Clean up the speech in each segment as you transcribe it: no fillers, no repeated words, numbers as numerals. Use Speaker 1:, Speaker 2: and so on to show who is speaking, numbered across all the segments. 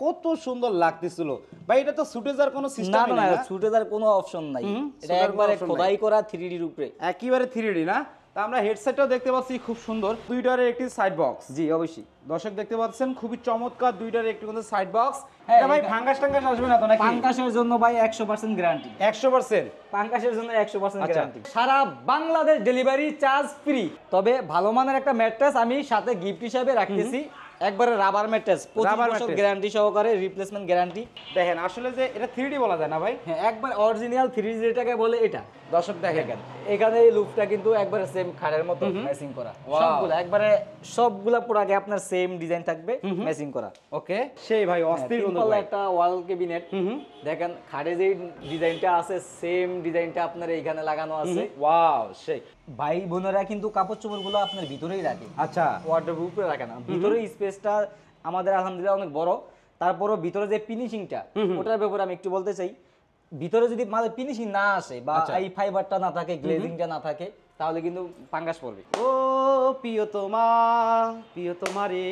Speaker 1: কত সুন্দর লাগতেছিল ভাই। এটা তো সুটে যাওয়ার কোনো সিস্টেম
Speaker 2: না না, ছুটে যাওয়ার কোনো অপশন নাই, এটা একবারে খোদাই করা 3D এর উপরে,
Speaker 1: একেবারে 3D না। তা আমরা হেডসেটটাও দেখতে পাচ্ছি খুব সুন্দর, দুইটারে একটি সাইড বক্স।
Speaker 2: জি অবশ্যই
Speaker 1: দর্শক দেখতে পাচ্ছেন খুবই চমৎকার দুইটারে একটি কিন্তু সাইড বক্স। এটা ভাই ভাঙ্গাস টাঙ্গাস আসবে না তো নাকি?
Speaker 2: পাঙ্কাশের জন্য ভাই 100% গ্যারান্টি।
Speaker 1: 100%?
Speaker 2: পাঙ্কাশের জন্য 100% গ্যারান্টি। সারা বাংলাদেশ ডেলিভারি চার্জ ফ্রি। তবে ভালো মানের একটা ম্যাট্রেস আমি সাথে গিফট হিসেবে রাখতেছি, একবারে রাবার ম্যাট্রেস, 25 বছর গ্যারান্টি সহকারে, রিপ্লেসমেন্ট গ্যারান্টি।
Speaker 1: দেখেন আসলে যে এটা 3D বলা যায় না ভাই?
Speaker 2: হ্যাঁ, একবার অরিজিনাল 3D যেটাকে বলে এটা।
Speaker 1: দর্শক দেখেন
Speaker 2: এখানে এই লুপটা কিন্তু একবারে সেম খাড়ের মতো ম্যাচিং করা, সবগুলা একবারে সবগুলা প্রোডাক্টে আপনার সেম ডিজাইন থাকবে, ম্যাচিং করা।
Speaker 1: ওকে, সেই ভাই অস্থির
Speaker 2: কিন্তু একটা ওয়াল ক্যাবিনেট দেখেন, খাড়ে যে ডিজাইনটা আছে সেম ডিজাইনটা আপনার এইখানে লাগানো আছে।
Speaker 1: ওয়াও, সেই
Speaker 2: ভাই বোনেরা কিন্তু কাপড় চোপড়গুলো আপনার ভিতরেই রাখে।
Speaker 1: আচ্ছা,
Speaker 2: ওয়ার্ডরোব উপরে রাখে না, ভিতরে স্পেসটা আমাদের আলহামদুলিল্লাহ অনেক বড়। তারপরও ভিতরে যে ফিনিশিংটা, ওটার ব্যাপারে আমি একটু বলতে চাই। ভিতরে যদি মাঝে ফিনিশিং না আসে বা এই ফাইবারটা না থাকে, গ্লেজিংটা না থাকে, তাহলে কিন্তু পাঙ্গাস পড়বে।
Speaker 1: ও প্রিয়তমা, প্রিয়তমা রে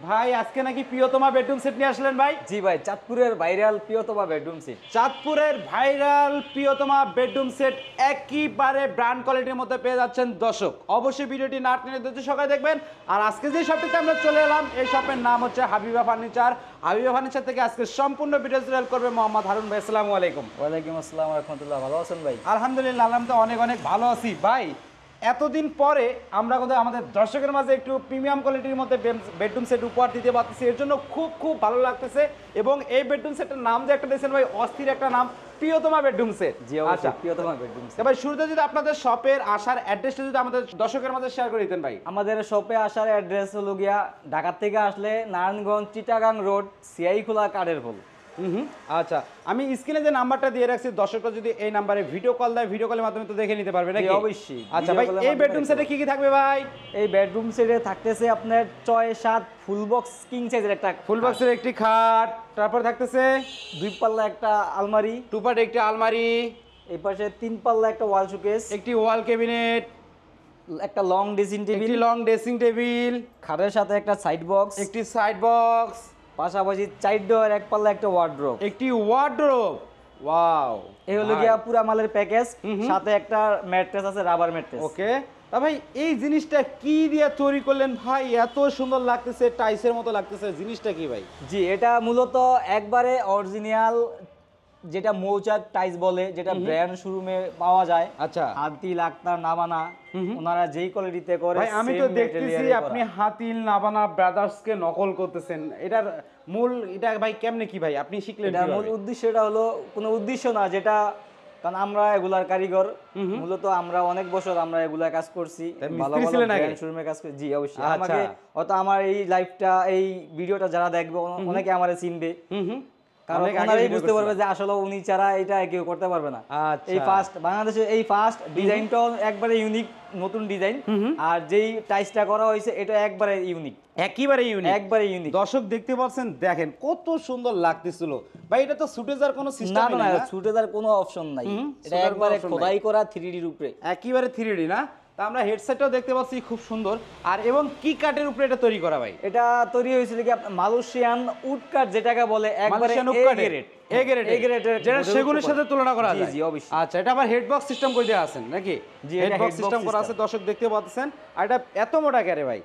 Speaker 1: ভাই, আজকে নাকি প্রিয়তমা বেডরুম সেট নিয়ে আসলেন ভাই?
Speaker 2: জি ভাই, চাঁদপুরের ভাইরাল প্রিয়তমা বেডরুম সেট।
Speaker 1: চাঁদপুরের ভাইরাল প্রিয়তমা বেডরুম সেট একেবারে ব্র্যান্ড কোয়ালিটির মধ্যে পেয়ে যাচ্ছেন। দর্শক অবশ্যই ভিডিওটি না টেনে ধৈর্য সহকারে দেখবেন। আর আজকে যে শপটিতে আমরা চলে এলাম, এই শপের নাম হচ্ছে হাবিবা ফার্নিচার। হাবিবা ফার্নিচার থেকে আজকে সম্পূর্ণ ভিডিও হেল্প করবে মোহাম্মদ হারুন ভাই। আসসালামু আলাইকুম।
Speaker 2: ওয়ালাইকুম আসসালাম ওয়া রাহমাতুল্লাহ। ভালো আছেন ভাই?
Speaker 1: আলহামদুলিল্লাহ, আলহামদুলিল্লাহ অনেক অনেক ভালো আছি ভাই। এতদিন পরে আমরা কিন্তু আমাদের দর্শকের মাঝে একটু প্রিমিয়াম কোয়ালিটির মধ্যে বেডরুম সেট উপহার দিতে পারতেছি, এর জন্য খুব খুব ভালো লাগতেছে। এবং এই বেডরুম সেটের নাম যে একটা দিয়েছেন ভাই, অস্থির একটা নাম, প্রিয়তমা বেডরুম সেট।
Speaker 2: জি অবশ্যই, প্রিয়তমা বেডরুম সেট।
Speaker 1: ভাই শুরুতে যদি আপনাদের শপের আসার অ্যাড্রেসটা যদি আমাদের দর্শকের মাঝে শেয়ার করে দিতেন ভাই।
Speaker 2: আমাদের শপে আসার অ্যাড্রেস হলো গিয়া, ঢাকা থেকে আসলে নারায়ণগঞ্জ চিটাগাং রোড, সিআইখোলা কাঠের পোল।
Speaker 1: আচ্ছা, আমি স্ক্রিনে যে নাম্বারটা দিয়ে রাখছি, দর্শকরা যদি এই নাম্বারে ভিডিও কল দেয়, ভিডিও কলের মাধ্যমে তো দেখে নিতে পারবে নাকি?
Speaker 2: অবশ্যই।
Speaker 1: আচ্ছা ভাই, এই বেডরুম সেটে কি কি থাকবে ভাই?
Speaker 2: এই বেডরুম সেটে থাকতেছে আপনার 6-7 ফুল বক্স কিং সাইজের একটা
Speaker 1: ফুল বক্সের একটি খাট, তারপর থাকতেছে
Speaker 2: 2 পাল্লা একটা আলমারি,
Speaker 1: 2 পার্ট একটি আলমারি,
Speaker 2: এই পাশে 3 পাল্লা একটা ওয়াল শোকেস,
Speaker 1: একটি ওয়াল ক্যাবিনেট,
Speaker 2: একটা লং ড্রেসিং টেবিল,
Speaker 1: একটি লং ড্রেসিং টেবিল,
Speaker 2: খাটের সাথে একটা সাইড বক্স,
Speaker 1: একটি সাইড বক্স,
Speaker 2: পাশাপাশি 4 ডোর 1 পাল্লা একটা ওয়ার্ডরোব,
Speaker 1: একটি ওয়ার্ডরোব। ওয়াও,
Speaker 2: এই হলো গিয়া পুরা মালের প্যাকেজ। সাথে একটা ম্যাট্রেস আছে, রাবার ম্যাট্রেস।
Speaker 1: ওকে, তা ভাই এই জিনিসটা কি দিয়ে তৈরি করলেন ভাই? এত সুন্দর লাগতেছে, টাইসের মতো লাগতেছে, জিনিসটা কি ভাই?
Speaker 2: জি, এটা মূলত একবারে অরিজিনাল, যেটা মৌচাক টাইস বলে, যেটা ব্র্যান্ড শোরুমে পাওয়া যায়।
Speaker 1: আচ্ছা,
Speaker 2: হাতিল, আক্তার, নাবানা, ওনারা যেই কোয়ালিটিতে করে।
Speaker 1: ভাই আমি তো দেখতেছি আপনি হাতিল, নাবানা ব্রাদার্সকে নকল করতেছেন। এটার মূল এটা ভাই কেমনে কি ভাই আপনি শিখলেন?
Speaker 2: এটা মূল উদ্দেশ্যটা হলো কোনো উদ্দেশ্য না, যেটা কারণ আমরা এগুলার কারিগর, মূলত আমরা অনেক বছর আমরা এগুলা কাজ করছি, ভালো ভালো ব্র্যান্ড শোরুমে কাজ করছি। জি অবশ্যই, আমাকে হয়তো আমার এই লাইভটা, এই ভিডিওটা যারা দেখবে অনেকে আমারে চিনবে, কারণ ওনারাই বুঝতে পারবে যে আসলে উনি ছাড়া এটা কেউ করতে পারবে না। এই ফার্স্ট বাংলাদেশে, এই ফার্স্ট ডিজাইনটাও একবারে ইউনিক, নতুন ডিজাইন। আর যেই টাইসটা করা হয়েছে এটা একবারে ইউনিক,
Speaker 1: একেবারে ইউনিক,
Speaker 2: একবারে ইউনিক।
Speaker 1: দর্শক দেখতে পাচ্ছেন, দেখেন কত সুন্দর লাগতেছিল ভাই। এটা তো সুটে যাওয়ার কোনো সিস্টেম
Speaker 2: না, ছুটে যাওয়ার কোনো অপশন নাই, এটা একবারে খোদাই করা 3D এর উপরে,
Speaker 1: একেবারে 3D না। তা আমরা হেডসেটটাও দেখতে পাচ্ছি খুব সুন্দর। আর এবং কি কাঠের উপরে এটা তৈরি করা ভাই?
Speaker 2: এটা তৈরি হয়েছিল কি মালয়েশিয়ান উড কাঠ, যেটাকে বলে একবারে এ গ্রেড,
Speaker 1: যেটা সেগুনের সাথে তুলনা করা যায়।
Speaker 2: জি অবশ্যই।
Speaker 1: আচ্ছা, এটা আবার হেডবক্স সিস্টেম করে দেওয়া আছে নাকি?
Speaker 2: জি,
Speaker 1: হেডবক্স সিস্টেম করা আছে, দর্শক দেখতে পাচ্ছেন। আর এটা এত মোটা ক্যারে ভাই,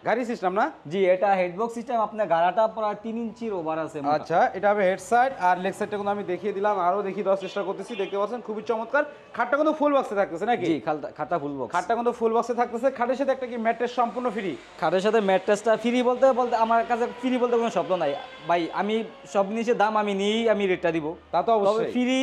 Speaker 1: গাড়ি সিস্টেম না?
Speaker 2: জি, এটা হেডবক্স সিস্টেম। আপনার গাড়াটা প্রায় 3 ইঞ্চির ওভার আছে।
Speaker 1: আচ্ছা, এটা হবে হেড সাইড। আর লেগ সাইডটা কিন্তু আমি দেখিয়ে দিলাম, আরো দেখিয়ে দেওয়ার চেষ্টা করতেছি। দেখতে পাচ্ছেন খুবই চমৎকার। খাটটা কিন্তু ফুল বক্সে থাকতেছে নাকি?
Speaker 2: জি, খাটটা ফুল বক্স।
Speaker 1: খাটটা কিন্তু ফুল বক্সে থাকতেছে। খাটের সাথে একটা কি ম্যাট্রেস সম্পূর্ণ ফ্রি?
Speaker 2: খাটের সাথে ম্যাট্রেসটা ফ্রি বলতে আমার কাছে ফ্রি বলতে কোনো শব্দ নাই ভাই। আমি সব জিনিসের দাম আমি নিয়েই আমি রেটটা দিব,
Speaker 1: তা তো অবশ্যই।
Speaker 2: ফ্রি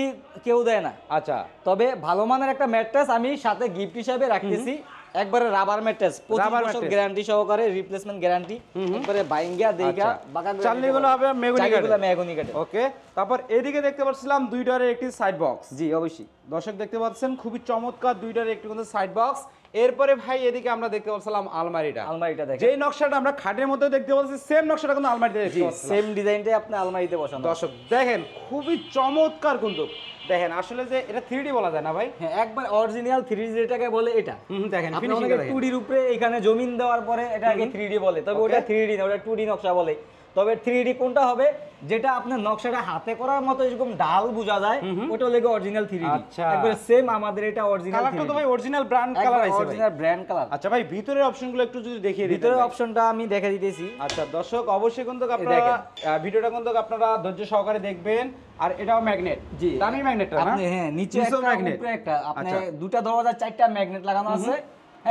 Speaker 2: কেউ দেয় না।
Speaker 1: আচ্ছা,
Speaker 2: তবে ভালো মানের একটা ম্যাট্রেস আমি সাথে গিফট হিসেবে রাখতেছি, একবারে রাবার ম্যাট্রেস, 25 বছর গ্যারান্টি সহকারে, রিপ্লেসমেন্ট গ্যারান্টি, একবারে বাইঙ্গা দেইগা বাঁকা
Speaker 1: চালনিগুলো হবে
Speaker 2: মেহগনি কাঠের।
Speaker 1: ওকে, তারপর এদিকে দেখতে পাচ্ছিলাম 2 ডোরের একটি সাইড বক্স।
Speaker 2: জি অবশ্যই,
Speaker 1: দর্শক দেখতে পাচ্ছেন খুবই চমৎকার 2 ডোরের একটি কিন্তু সাইড বক্স। এরপরে ভাই এদিকে আমরা দেখতে পাচ্ছিলাম আলমারিটা দেখেন, যেই নকশাটা আমরা খাটের মধ্যে দেখতে পাচ্ছি সেম নকশাটা কিন্তু আলমারিতে দেখতে পাচ্ছি,
Speaker 2: সেম ডিজাইনটাই আপনি আলমারিতে বসানো।
Speaker 1: দর্শক দেখেন খুবই চমৎকার কিন্তু। দেখেন আসলে যে এটা 3D বলা যায় না ভাই?
Speaker 2: হ্যাঁ, একবার অরিজিনাল 3D যেটাকে বলে এটা।
Speaker 1: দেখেন
Speaker 2: ফিনিশিংটা 2D এর উপরে এখানে জমিন দেওয়ার পরে এটাকে 3D বলে, তবে ওটা 3D না, ওটা 2D নকশা বলে। তবে 3D কোনটা হবে যেটা আপনার নকশাটা হাতে করার মতো এরকম ডাল বোঝা যায়, ওটা হলো অরিজিনাল 3D।
Speaker 1: আচ্ছা,
Speaker 2: একবারে সেম আমাদের এটা অরিজিনাল
Speaker 1: কালারটা তো ভাই অরিজিনাল ব্র্যান্ড কালার আছে ভাই,
Speaker 2: অরিজিনাল ব্র্যান্ড কালার।
Speaker 1: আচ্ছা ভাই ভিতরের অপশনগুলো একটু যদি দেখিয়ে দিতেন।
Speaker 2: ভিতরের অপশনটা আমি দেখে দিতেছি।
Speaker 1: আচ্ছা দর্শক অবশ্যই কিন্তু আপনারা ভিডিওটা কিন্তু আপনারা ধৈর্য সহকারে দেখবেন। আর এটাও ম্যাগনেট,
Speaker 2: জি
Speaker 1: দামি ম্যাগনেটটা না?
Speaker 2: আপনি হ্যাঁ নিচে একটা
Speaker 1: ম্যাগনেট,
Speaker 2: উপরে একটা, আপনি দুটো দরজা চারটা ম্যাগনেট লাগানো আছে।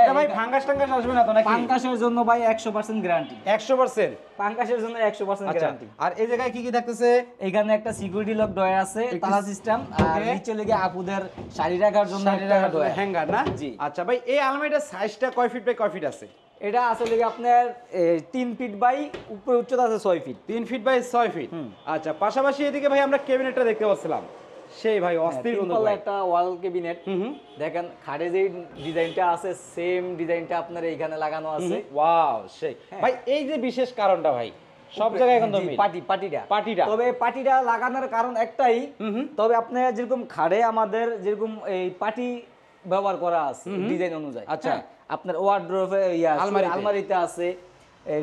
Speaker 1: এটা ভাই ভাঙাস টাঙ্গাস আসবে না তো নাকি?
Speaker 2: পাঙ্কাশের জন্য ভাই 100% গ্যারান্টি।
Speaker 1: 100%
Speaker 2: পাঙ্কাশের জন্য 100% গ্যারান্টি।
Speaker 1: আর এই জায়গায় কি কি থাকতেছে?
Speaker 2: এখানে একটা সিকিউরিটি লক ডয়ার আছে, তালা সিস্টেম, আর নিচে লেগে আপুদের শাড়ি রাখার জন্য একটা
Speaker 1: হ্যাঙ্গার না?
Speaker 2: জি।
Speaker 1: আচ্ছা ভাই এই আলমারিটার সাইজটা কয় ফিট বাই কয় ফিট আছে?
Speaker 2: এটা আসলে কি আপনার 3 ফিট বাই উপরে উচ্চতা আছে 6 ফিট।
Speaker 1: 3 feet by 6 fit. আচ্ছা পাশাপাশি এদিকে ভাই আমরা ক্যাবিনেটটা দেখতে পাচ্ছিলাম, সেই ভাই অস্থির
Speaker 2: তিন
Speaker 1: কিন্তু
Speaker 2: পাল্লা
Speaker 1: ভাই।
Speaker 2: একটা ওয়াল ক্যাবিনেট। দেখেন খাটে যে ডিজাইনটা আছে সেম ডিজাইনটা আপনার এইখানে লাগানো আছে।
Speaker 1: ওয়াও সেই ভাই এই যে বিশেষ কারণটা ভাই সব জায়গায় এখন তো পাটিটা
Speaker 2: তবে পাটিটা লাগানোর কারণ একটাই, তবে আপনার যেরকম খাড়ে আমাদের যেরকম এই পাটি ব্যবহার করা আছে ডিজাইন অনুযায়ী।
Speaker 1: আচ্ছা
Speaker 2: আপনার ওয়ার্ড্রোবে আলমারিতে আছে,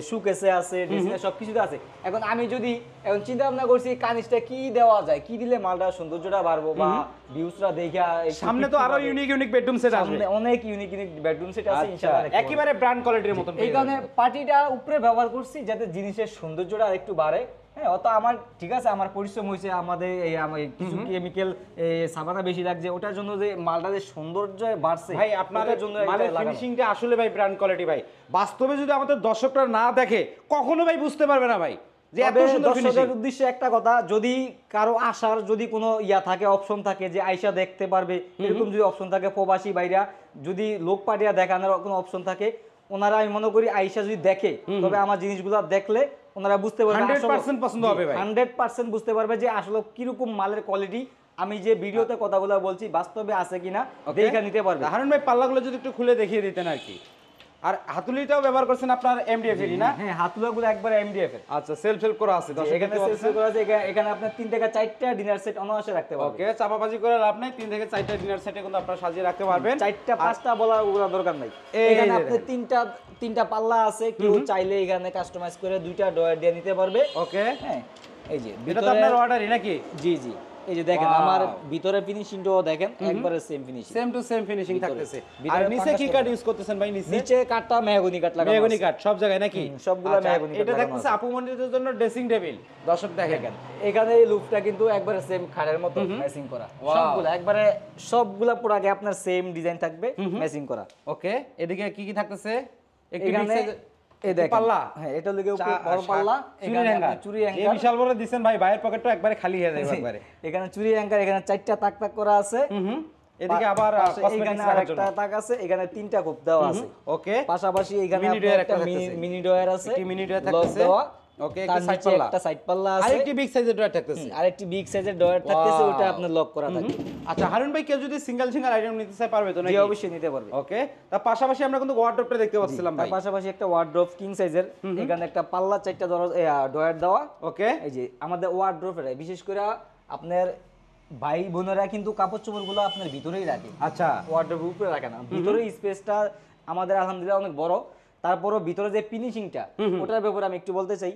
Speaker 2: শোকেসে আছে, ড্রেসিংয়ে সবকিছুতে আছে। এখন আমি যদি এখন চিন্তা ভাবনা করছি কানিসটা কি দেওয়া যায়, কি দিলে মালটা সৌন্দর্যটা বাড়বো বা ভিউসটা দেখা।
Speaker 1: সামনে তো আরো ইউনিক বেডরুম সেট আসবে,
Speaker 2: অনেক ইউনিক বেডরুম সেট আছে ইনশাআল্লাহ,
Speaker 1: একেবারে ব্র্যান্ড কোয়ালিটির মতন।
Speaker 2: এই কারণে পাটিটা উপরে ব্যবহার করছি যাতে জিনিসের সৌন্দর্যটা একটু বাড়ে। হ্যাঁ অত আমার ঠিক আছে, আমার পরিশ্রম হয়েছে, আমাদের এই কিছু কেমিক্যাল সাবানা বেশি লাগছে, ওটার জন্য যে মালটা যে সৌন্দর্য বাড়ছে
Speaker 1: ভাই আপনাদের জন্য মালের ফিনিশিংটা আসলে ভাই ব্র্যান্ড কোয়ালিটি ভাই। বাস্তবে যদি আমাদের দর্শকরা না দেখে কখনো ভাই বুঝতে পারবে না ভাই যে এত সুন্দর ফিনিশিং।
Speaker 2: দর্শকদের উদ্দেশ্যে একটা কথা, যদি কারো আসার যদি কোনো থাকে অপশন থাকে যে আয়শা দেখতে পারবে, এরকম যদি অপশন থাকে, প্রবাসী বাইরা যদি লোক পাঠিয়ে দেখানোর কোনো অপশন থাকে, ওনারা আমি মনে করি আয়শা যদি দেখে, তবে আমার জিনিসগুলো দেখলে ওনারা বুঝতে পারবে
Speaker 1: 100% পছন্দ হবে ভাই,
Speaker 2: 100% বুঝতে পারবে যে আসলে কিরকম মালের কোয়ালিটি। আমি যে ভিডিওতে কথাগুলো বলছি বাস্তবে আছে কিনা দেখে নিতে পারবে।
Speaker 1: হারুন ভাই পাল্লাগুলো যদি একটু খুলে দেখিয়ে দিতেন আর কি। আর হাতুলিটাও ব্যবহার করছেন আপনার এমডিএফ এর না?
Speaker 2: হ্যাঁ হাতুলাগুলো একবার এমডিএফ এর।
Speaker 1: আচ্ছা সেলফ করা আছে,
Speaker 2: এখানে সেলফ করা আছে, এখানে আপনি 3 থেকে 4টা ডিনার সেট অনায়াসে রাখতে পারবেন।
Speaker 1: ওকে চাপাবাজি করে লাভ নাই, 3 থেকে 4টা ডিনার সেটে কিন্তু আপনারা সাজিয়ে রাখতে পারবেন।
Speaker 2: 4টা 5টা বলার ওগুলা দরকার নাই। এখানে আপনি তিনটা পাল্লা আছে, কেউ চাইলে এখানে কাস্টমাইজ করে 2টা ডয়ার দিয়ে নিতে পারবে।
Speaker 1: ওকে
Speaker 2: হ্যাঁ এই যে
Speaker 1: এটা তো আপনার অর্ডারই নাকি?
Speaker 2: জি এই যে দেখেন আমার ভিতরে ফিনিশিংটাও দেখেন একবারে same finishing,
Speaker 1: same to same finishing থাকতেছে। আর নিচে কি কাট ইউজ করতেছেন ভাই?
Speaker 2: নিচে কাটটা মেহগনি কাট লাগানো আছে,
Speaker 1: মেহগনি কাট সব জায়গায় নাকি?
Speaker 2: সবগুলা মেহগনি কাট।
Speaker 1: এটা দেখতেছে আপু মন্দিরের জন্য ড্রেসিং টেবিল, দর্শক দেখেন
Speaker 2: এখানে এই লুকটা কিন্তু একবারে সেম খাড়ের মতো ম্যাচিং করা, সবগুলা একবারে সবগুলা পুরাকে আপনার সেম ডিজাইন থাকবে ম্যাচিং করা।
Speaker 1: ওকে এদিকে কি কি থাকতেছে?
Speaker 2: এখানে এই দেখেন
Speaker 1: পাল্লা,
Speaker 2: হ্যাঁ এটা লাগে উপরে বড় পাল্লা,
Speaker 1: এখানে চুরি হ্যাঙ্গার, এই বিশাল বড় দিবেন ভাই, বাইরের পকেটটা একবারে খালি হয়ে যাবে একবারে।
Speaker 2: এখানে চুরি হ্যাঙ্গার, এখানে 4টা তাক করা আছে।
Speaker 1: এদিকে আবার
Speaker 2: এখানে আরেকটা তাক আছে, এখানে 3টা কোপ দেওয়া আছে।
Speaker 1: ওকে
Speaker 2: পাশাপাশি এখানে একটা মিনি ডয়ার আছে,
Speaker 1: একটি মিনি ডয়ার থাকতেছে। ওকে
Speaker 2: একটা সাইড পাল্লা আছে,
Speaker 1: আরেকটি বিগ সাইজের ডয়ার থাকতেছে,
Speaker 2: আরেকটি বিগ সাইজের ডয়ার থাকতেছে, ওটা আপনি লক করা থাকবে।
Speaker 1: আচ্ছা হারুন ভাই কেউ যদি সিঙ্গেল আইটেম নিতে চায় পারবে তো নাকি?
Speaker 2: জি অবশ্যই নিতে পারবে।
Speaker 1: ওকে তার পাশাপাশি আমরা কিন্তু ওয়ার্ডরোবটা দেখতে পাচ্ছিলাম ভাই,
Speaker 2: তার পাশাপাশি একটা ওয়ার্ডরোব কিং সাইজের, এখানে একটা পাল্লা 4টা ডয়ার দেওয়া।
Speaker 1: ওকে
Speaker 2: এই যে আমাদের ওয়ার্ডরোবের বিশেষ করে আপনার ভাই বোনেরা কিন্তু কাপড় চোপড়গুলো আপনার ভিতরেই রাখে।
Speaker 1: আচ্ছা
Speaker 2: ওয়ার্ডরোবের উপরে রাখে না, ভিতরে স্পেসটা আমাদের আলহামদুলিল্লাহ অনেক বড়। তারপরও ভিতরে যে ফিনিশিংটা ওটার ব্যাপারে আমি একটু বলতে চাই,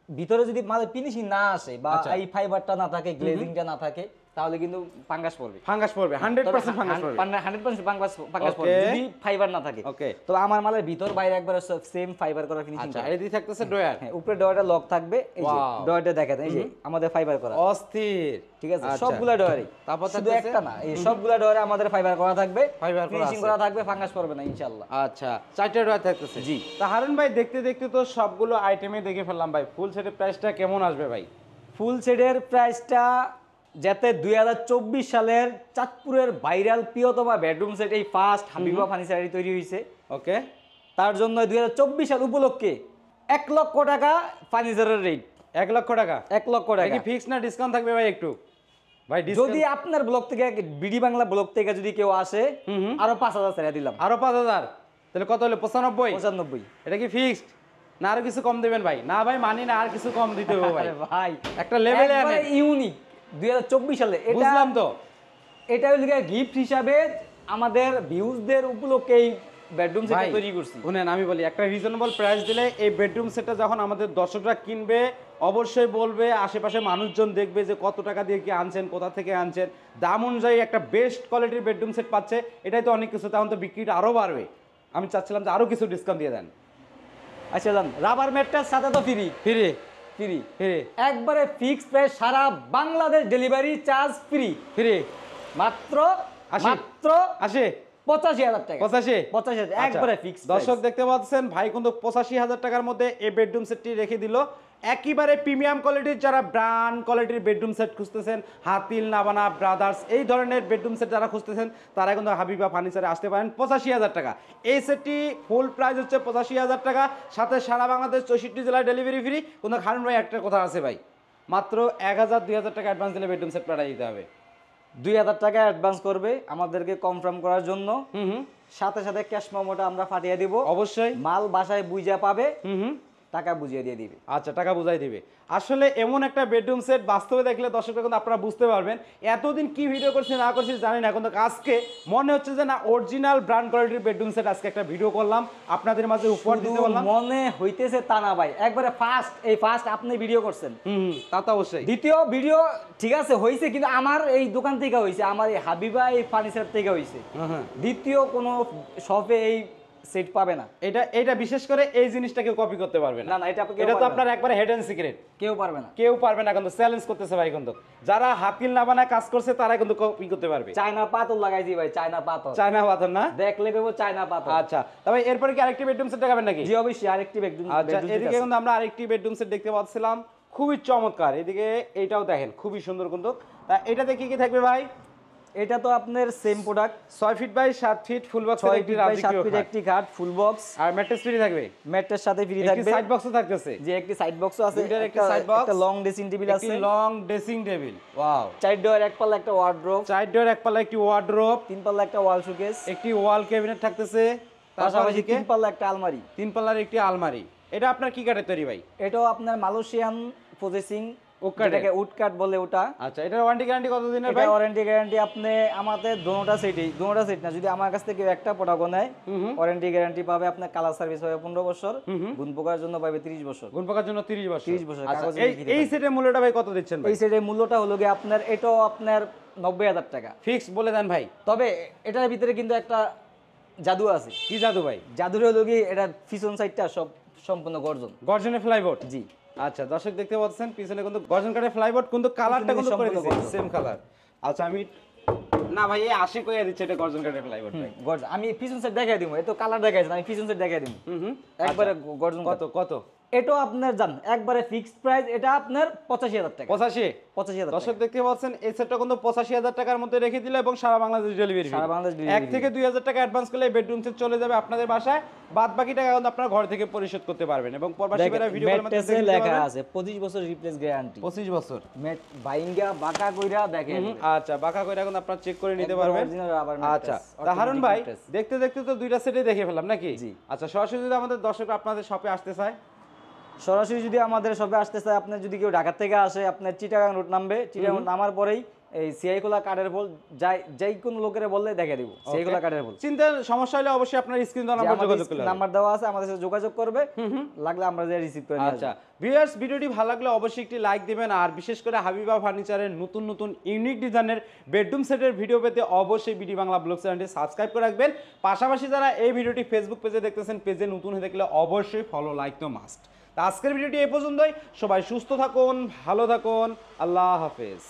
Speaker 2: ভিতরে যদি মালের ফিনিশিং না আসে বা এই ফাইবারটা না থাকে, গ্লেজিংটা না থাকে, তাহলে কিন্তু ফাঙ্গাস পড়বে
Speaker 1: 100% ফাঙ্গাস পড়বে
Speaker 2: 100% ফাঙ্গাস পড়বে যদি ফাইবার না থাকে।
Speaker 1: ওকে
Speaker 2: তো আমার মালের ভিতর বাইরে একবার সেম ফাইবার করা ফিনিশিং।
Speaker 1: আচ্ছা এদিকে থাকতেছে ডয়ার,
Speaker 2: হ্যাঁ উপরে ডয়ারটা লক থাকবে, এই যে ডয়ারটা দেখেন এই যে আমাদের ফাইবার করা
Speaker 1: অস্থির,
Speaker 2: ঠিক আছে সবগুলা ডয়ারই,
Speaker 1: তারপর
Speaker 2: শুধু একটা না, এই সবগুলা ডয়ারে আমাদের ফাইবার করা থাকবে, ফিনিশিং করা থাকবে, ফাঙ্গাস পড়বে না ইনশাআল্লাহ।
Speaker 1: আচ্ছা 4টা ডয়ার থাকতেছে। জি তা হারুন ভাই দেখতে দেখতে তো সবগুলো আইটেমে দেখে ফেললাম ভাই, ফুল সেটের প্রাইসটা কেমন আসবে ভাই?
Speaker 2: ফুল সেটের প্রাইসটা যাতে 2024 সালের চাঁদপুরের ভাইরাল প্রিয়তম বেডরুম সেট এই ফার্স্ট হাবিবা ফার্নিচারি তৈরি হয়েছে।
Speaker 1: ওকে
Speaker 2: তার জন্য 2024 সাল উপলক্ষে 1 লক্ষ টাকা ফার্নিচারের রেট।
Speaker 1: 1 লক্ষ টাকা?
Speaker 2: 1 লক্ষ টাকা
Speaker 1: কি ফিক্স না ডিসকাউন্ট থাকবে ভাই একটু? ভাই
Speaker 2: যদি আপনার ব্লগ থেকে বিডি বাংলা ব্লগ থেকে যদি কেউ আসে আরো 5000 ছেড়ে দিলাম।
Speaker 1: আরো 5000? তাহলে কত হলো? 95? এটা কি ফিক্সড না আরো কিছু কম দিবেন ভাই? না ভাই মানি না, আর কিছু কম দিতে হবে ভাই।
Speaker 2: ভাই
Speaker 1: একটা লেভেলে
Speaker 2: একবারে ইউনিক 2024 সালে এটা
Speaker 1: বুঝলাম তো,
Speaker 2: এটা হলো গিফট হিসাবে আমাদের ভিউজদের উপলক্ষে বেডরুম সেট তৈরি করছি।
Speaker 1: শুনেন আমি বলি একটা রিজনেবল প্রাইস দিলে এই বেডরুম সেটটা যখন আমাদের দর্শকরা কিনবে অবশ্যই বলবে, আশেপাশে মানুষজন দেখবে যে কত টাকা দিয়ে কি আনছেন, কোথা থেকে আনছেন, দাম অনুযায়ী একটা বেস্ট কোয়ালিটির বেডরুম সেট পাচ্ছে। এটাই তো অনেক কিছু, তখন তো বিক্রিটা আরও বাড়বে। আমি চাচ্ছিলাম যে আরও কিছু ডিসকাউন্ট দিয়ে দেন।
Speaker 2: আচ্ছা জান, রাবার ম্যাটটার সাথে তো ফ্রি
Speaker 1: ফ্রি
Speaker 2: ফ্রি
Speaker 1: ফ্রি
Speaker 2: একবারে ফিক্সড প্রাইস, সারা Bangladesh delivery charge free
Speaker 1: free
Speaker 2: মাত্র
Speaker 1: 85,000
Speaker 2: টাকা।
Speaker 1: 85,000
Speaker 2: একবারে ফিক্সড।
Speaker 1: দর্শক দেখতে পাচ্ছেন ভাই কিন্তু 85,000 টাকার মধ্যে এই বেডরুম সেটটি রেখে দিল। একেবারে প্রিমিয়াম কোয়ালিটির, যারা ব্র্যান্ড কোয়ালিটির বেডরুম সেট খুঁজতেছেন, হাতিল, নাবানা ব্রাদার্স এই ধরনের বেডরুম সেট যারা খুঁজতেছেন তারা কিন্তু হাবিবা ফার্নিচারে আসতে পারেন। 85,000 টাকা এই সেটটি ফুল প্রাইস হচ্ছে 85,000 টাকা, সাথে সারা বাংলাদেশ 64 জেলায় ডেলিভারি ফ্রি। কিন্তু হারুন ভাই একটা কথা আছে ভাই, মাত্র 1,000-2,000 টাকা অ্যাডভান্স দিলে বেডরুম সেট পাঠিয়ে দিতে হবে।
Speaker 2: 2,000 টাকা অ্যাডভান্স করবে আমাদেরকে কনফার্ম করার জন্য। সাথে সাথে ক্যাশ মেমোটা আমরা পাঠিয়ে দিব।
Speaker 1: অবশ্যই
Speaker 2: মাল বাসায় বুঝা পাবে, টাকা বুঝিয়ে দিয়ে দিবে।
Speaker 1: আচ্ছা, টাকা বুঝাই দিবে। আসলে এমন একটা বেডরুম সেট বাস্তবে দেখলে দর্শকরা কিন্তু আপনারা বুঝতে পারবেন। এতদিন কি ভিডিও করছি না করছি জানি না, কিন্তু আজকে মনে হচ্ছে যে না অরিজিনাল ব্র্যান্ড কোয়ালিটির বেডরুম সেট আজকে একটা ভিডিও করলাম, আপনাদের মাঝে উপহার দিতে পারলাম।
Speaker 2: মনে হইতেছে তা না ভাই, একবারে ফার্স্ট আপনি ভিডিও করছেন।
Speaker 1: তা তো অবশ্যই।
Speaker 2: দ্বিতীয় ভিডিও ঠিক আছে হইছে, কিন্তু আমার এই দোকান থেকে হইছে, আমার এই হাবিবা এই ফার্নিচার থেকে হইছে। দ্বিতীয় কোনো শপে এই সেট পাবে না।
Speaker 1: এটা বিশেষ করে এই জিনিসটা কেউ কপি করতে পারবে না।
Speaker 2: না এটা
Speaker 1: তো আপনার একবারে হেড এন্ড সিক্রেট,
Speaker 2: কেউ পারবে না।
Speaker 1: কেউ পারবে না, কিন্তু চ্যালেঞ্জ করতেছে ভাই। কিন্তু যারা হাতিল না বানায় কাজ করছে তারা কিন্তু কপি করতে পারবে।
Speaker 2: চায়না পাথর লাগাইছি ভাই, চায়না পাথর না দেখলে কেবো চায়না পাথর।
Speaker 1: আচ্ছা, তবে এরপরে কি আরেকটি বেডরুম সেট দেখাবেন নাকি?
Speaker 2: জি অবশ্যই, আরেকটি বেডরুম।
Speaker 1: আচ্ছা, এদিকে কিন্তু আমরা আরেকটি বেডরুম সেট দেখতে পাচ্ছিলাম, খুবই চমৎকার। এদিকে এইটাও দেখেন খুবই সুন্দর। কিন্তু এটা দেখি কি থাকবে ভাই?
Speaker 2: এটা তো আপনার same product,
Speaker 1: 6 feet by 7 feet full box এর একটি
Speaker 2: একটি খাট ফুল বক্স,
Speaker 1: আর ম্যাট্রেস ফ্রি থাকবে।
Speaker 2: ম্যাট্রেস সাথে ফ্রি থাকবে,
Speaker 1: একটি সাইড বক্সও থাকতেছে।
Speaker 2: যে একটি সাইড বক্সও আছে,
Speaker 1: একটা সাইড বক্স,
Speaker 2: একটা লং ড্রেসিং টেবিল আছে,
Speaker 1: একটি লং ড্রেসিং টেবিল। ওয়াও।
Speaker 2: 4 ডোর এক পাল্লা একটা ওয়ার্ডরোব,
Speaker 1: 4 ডোর এক পাল্লা একটি ওয়ার্ডরোব,
Speaker 2: 3 পাল্লা একটা ওয়াল শোকেস,
Speaker 1: একটি ওয়াল ক্যাবিনেট থাকতেছে,
Speaker 2: পাশাপাশি 3 পাল্লা একটা আলমারি,
Speaker 1: 3 পাল্লার একটি আলমারি। এটা আপনার কি কাঠের তৈরি ভাই?
Speaker 2: এটাও আপনার মালয়েশিয়ান প্রসেসিং
Speaker 1: যেটাকে
Speaker 2: উড কাট বলে ওটা।
Speaker 1: আচ্ছা, এটার ওয়ারেন্টি গ্যারান্টি কতদিনের ভাই?
Speaker 2: এটা ওয়ারেন্টি গ্যারান্টি আপনি আমাদের দোনোটা সেট না, যদি আমার কাছ থেকে একটা প্রোডাক্ট নেয় ওয়ারেন্টি গ্যারান্টি পাবে, আপনার কালার সার্ভিস পাবে 15 বছর, গুণ পোকার জন্য পাবে 30 বছর।
Speaker 1: গুণ পোকার জন্য 30 বছর।
Speaker 2: 30 বছর।
Speaker 1: আচ্ছা, এই সেটের মূল্যটা ভাই কত দিচ্ছেন ভাই?
Speaker 2: এই সেটের মূল্যটা হলো গিয়ে আপনার, এটাও আপনার 90,000 টাকা
Speaker 1: ফিক্স বলে দেন ভাই।
Speaker 2: তবে এটার ভিতরে কিন্তু একটা জাদু আছে।
Speaker 1: কি জাদু ভাই?
Speaker 2: জাদুর হলো গিয়ে এটা পিছন সাইডটা সব সম্পূর্ণ
Speaker 1: গর্জনের ফ্লাইবোর্ড।
Speaker 2: জি।
Speaker 1: আচ্ছা, দর্শক দেখতে পাচ্ছেন পিছনে কিন্তু গর্জন কাঠের ফ্লাইবোর্ড, কিন্তু কালারটা কিন্তু করে দিয়েছে সেম কালার। আচ্ছা, আমি না ভাই এই আশি কইয়া দিচ্ছে এটা গর্জন কাঠের ফ্লাইবোর্ড ভাই।
Speaker 2: গর্জন আমি পিছন সাইড দেখাই দিমু, এত কালার দেখাইছেন, আমি পিছন সাইড দেখাই দিমু। একবারে গর্জন।
Speaker 1: কত?
Speaker 2: এটাও আপনার জান একবারে ফিক্সড প্রাইস, এটা আপনার 85,000 টাকা।
Speaker 1: 85,000 দর্শক দেখতে পাচ্ছেন এই সেটটা কিন্তু 85,000 টাকার মধ্যে রেখে দিলে, এবং সারা বাংলাদেশ ডেলিভারি। 1 থেকে 2,000 টাকা অ্যাডভান্স করলে বেডরুম সেট চলে যাবে আপনাদের বাসায়, বাদ বাকি টাকা কিন্তু আপনারা ঘর থেকে পরিশোধ করতে পারবেন। এবং প্রবাসী ভাইরা ভিডিও কলের মাধ্যমে
Speaker 2: লেখা আছে 25 বছর রিপ্লেস গ্যারান্টি।
Speaker 1: 25 বছর
Speaker 2: বাইঙ্গা বাঁকা কইরা দেখেন।
Speaker 1: আচ্ছা, বাঁকা কইরা কিন্তু আপনারা চেক করে নিতে পারবেন। আচ্ছা, হারুন ভাই দেখতে দেখতে তো দুইটা সেটই দেখে ফেললাম নাকি? আচ্ছা, সরাসরি যদি আমাদের দর্শকরা আপনাদের শপে আসতে চায়,
Speaker 2: সরাসরি যদি আমাদের শপে আসতে চায়, আপনার যদি কেউ ঢাকা থেকে আসে, আপনার চিটাগাং রোড নামবে, চিটাগাং রোড নামার পরেই এই সিআইখোলা কাঠের বল যাই কোন লোকের বললে দেখে দিব সিআইখোলা কাঠের বল।
Speaker 1: চিন্তার সমস্যা হলে অবশ্যই আপনার স্ক্রিন নাম্বার যোগাযোগ করলে
Speaker 2: নাম্বার দেওয়া আছে, আমাদের সাথে যোগাযোগ করবে, লাগলে আমরা যে রিসিভ করে নিয়ে আসব।
Speaker 1: আচ্ছা ভিউয়ার্স, ভিডিওটি ভালো লাগলে অবশ্যই একটি লাইক দিবেন, আর বিশেষ করে হাবিবা ফার্নিচারের নতুন নতুন ইউনিক ডিজাইনের বেডরুম সেটের ভিডিও পেতে অবশ্যই বিডি বাংলা ব্লগ চ্যানেলটি সাবস্ক্রাইব করে রাখবেন। পাশাপাশি যারা এই ভিডিওটি ফেসবুক পেজে দেখতেছেন, পেজে নতুন হয়ে থাকলে অবশ্যই ফলো লাইক তো মাস্ট। আজকের ভিডিওটি এই পর্যন্তই। সবাই সুস্থ থাকুন, ভালো থাকুন, আল্লাহ হাফেজ।